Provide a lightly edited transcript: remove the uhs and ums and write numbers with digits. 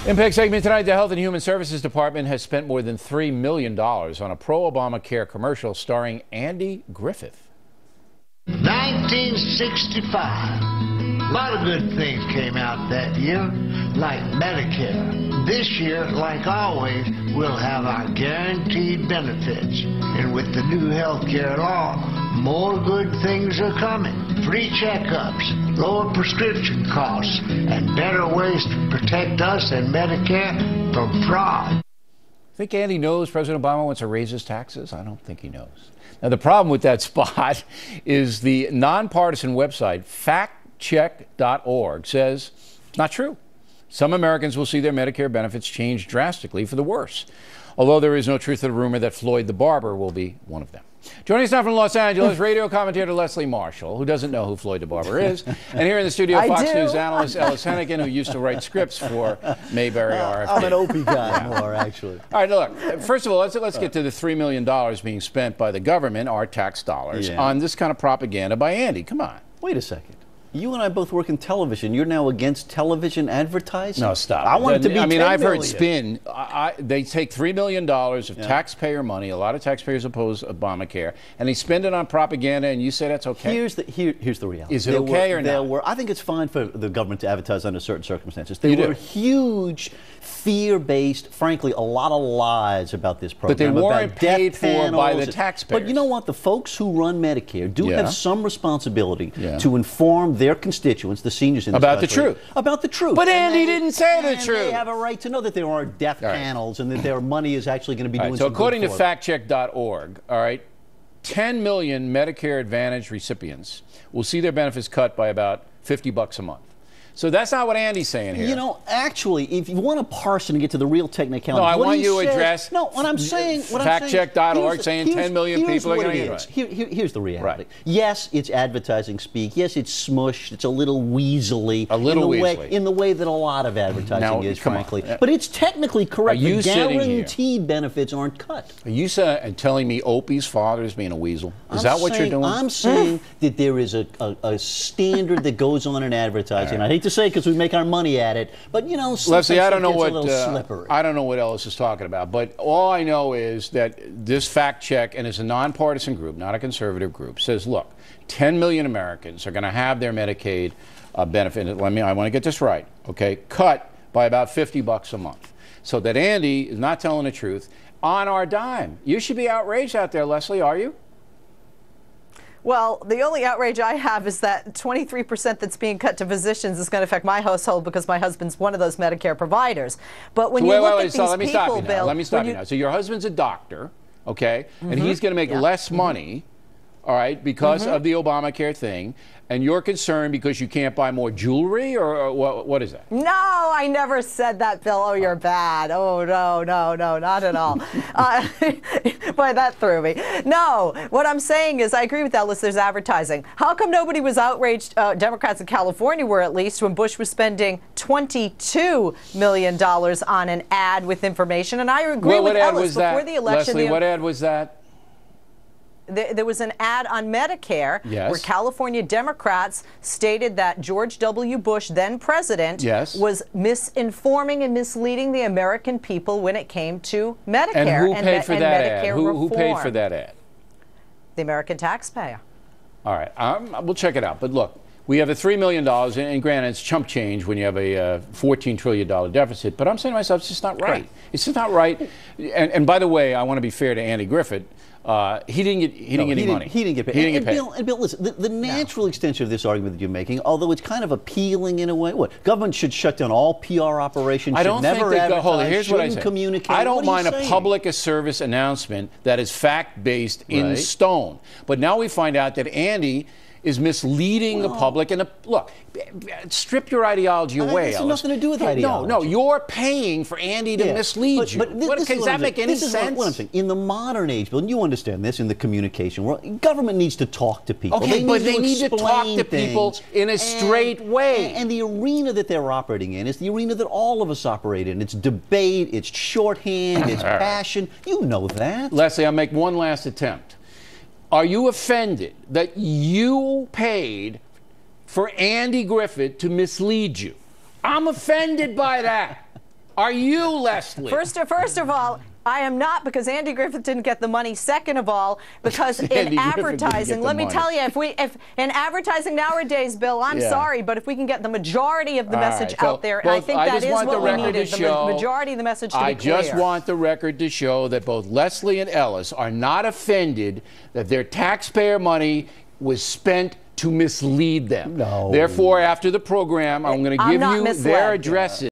Impact segment tonight, the Health and Human Services Department has spent more than $3 million on a pro-Obamacare commercial starring Andy Griffith. 1965. A lot of good things came out that year, like Medicare. This year, like always, we'll have our guaranteed benefits. And with the new health care law, more good things are coming. Free checkups, lower prescription costs, and better ways to protect us and Medicare from fraud. Think Andy knows President Obama wants to raise his taxes? I don't think he knows. Now, the problem with that spot is the nonpartisan website factcheck.org says it's not true. Some Americans will see their Medicare benefits change drastically for the worse, although there is no truth to the rumor that Floyd the barber will be one of them. Joining us now from Los Angeles, radio commentator Leslie Marshall, who doesn't know who Floyd the barber is, and here in the studio, Fox News analyst Ellis Hennigan, who used to write scripts for Mayberry RFD. I'm an Opie guy more, actually. All right, look, first of all, let's get to the $3 million being spent by the government, our tax dollars, on this kind of propaganda by Andy. Come on. Wait a second. You and I both work in television. You're now against television advertising? No, stop. I want it to be 10 million. I've heard spin. They take $3 million of taxpayer money. A lot of taxpayers oppose Obamacare, and they spend it on propaganda, and you say that's okay? Here's the reality. Is it okay or not? I think it's fine for the government to advertise under certain circumstances. There were huge fear-based, frankly, a lot of lies about this program. But they weren't paid for by the taxpayers. But you know what? The folks who run Medicare do have some responsibility to inform their constituents, the seniors in this country, the truth. About the truth. But Andy didn't say the truth. They have a right to know that there are death panels and that their money is actually going to be doing something. So according to them. factcheck.org, all right, 10 million Medicare Advantage recipients will see their benefits cut by about $50 a month. So that's not what Andy's saying here. You know, actually, if you want to parse and get to the real technicality, no, I want you to address. No, what I'm saying, factcheck.org saying 10 million people are going to get it. Here's the reality. Right. Yes, it's advertising speak. Yes, it's smush. It's a little weaselly. In the way that a lot of advertising is, frankly. But it's technically correct. The guaranteed benefits aren't cut. Are you telling me Opie's father is being a weasel? Is that what you're doing? I'm saying that there is a standard that goes on in advertising. I hate to say because we make our money at it, but you know, Leslie, I don't know what Ellis is talking about, but all I know is that this fact check, and it's a nonpartisan group, not a conservative group, says, look, 10 million Americans are going to have their Medicaid benefit. I want to get this right, okay? Cut by about $50 a month, so that Andy is not telling the truth on our dime. You should be outraged out there, Leslie. Are you? Well, the only outrage I have is that 23% that's being cut to physicians is going to affect my household because my husband's one of those Medicare providers. But when you look at these people, Bill, let me stop you now. So your husband's a doctor, okay, and he's going to make less money, all right, because of the Obamacare thing, and you're concerned because you can't buy more jewelry, or what is that? No, I never said that, Bill. Oh, you're bad. Oh, no, not at all. Boy, that threw me. No, what I'm saying is I agree with Ellis, there's advertising. How come nobody was outraged, Democrats in California were at least, when Bush was spending $22 million on an ad with information? And I agree with Ellis before the election. Leslie, what ad was that? There was an ad on Medicare where California Democrats stated that George W. Bush, then president, was misinforming and misleading the American people when it came to Medicare. And who paid for that ad? Who paid for that ad? The American taxpayer. All right. We'll check it out. But look, we have a $3 million, and granted, it's chump change when you have a $14 trillion deficit. But I'm saying to myself, it's just not right. It's just not right. And by the way, I want to be fair to Andy Griffith. He didn't get any money. He didn't get paid. And Bill, listen, the natural extension of this argument that you're making, although it's kind of appealing in a way, government should shut down all PR operations, should never advertise, shouldn't communicate. I don't mind a public service announcement that is fact-based in stone. But now we find out that Andy is misleading the public. And look, strip your ideology away. It has nothing to do with ideology. No, you're paying for Andy to mislead you. Does that make any sense? What I'm saying. In the modern age, Bill, and you understand this in the communication world, government needs to talk to people. Okay, but they need to talk to people in a straight way. And the arena that they're operating in is the arena that all of us operate in. It's debate, it's shorthand, it's passion. You know that. Leslie, I'll make one last attempt. Are you offended that you paid for Andy Griffith to mislead you? I'm offended by that. Are you, Leslie? First of all, I am not, because Andy Griffith didn't get the money. Second of all, because in advertising, let me tell you, if in advertising nowadays, Bill, I'm sorry, but if we can get the majority of the message out there, I think that is what we needed. The majority of the message to be clear. I just want the record to show that both Leslie and Ellis are not offended that their taxpayer money was spent to mislead them. No. Therefore, after the program, I'm going to give you their addresses.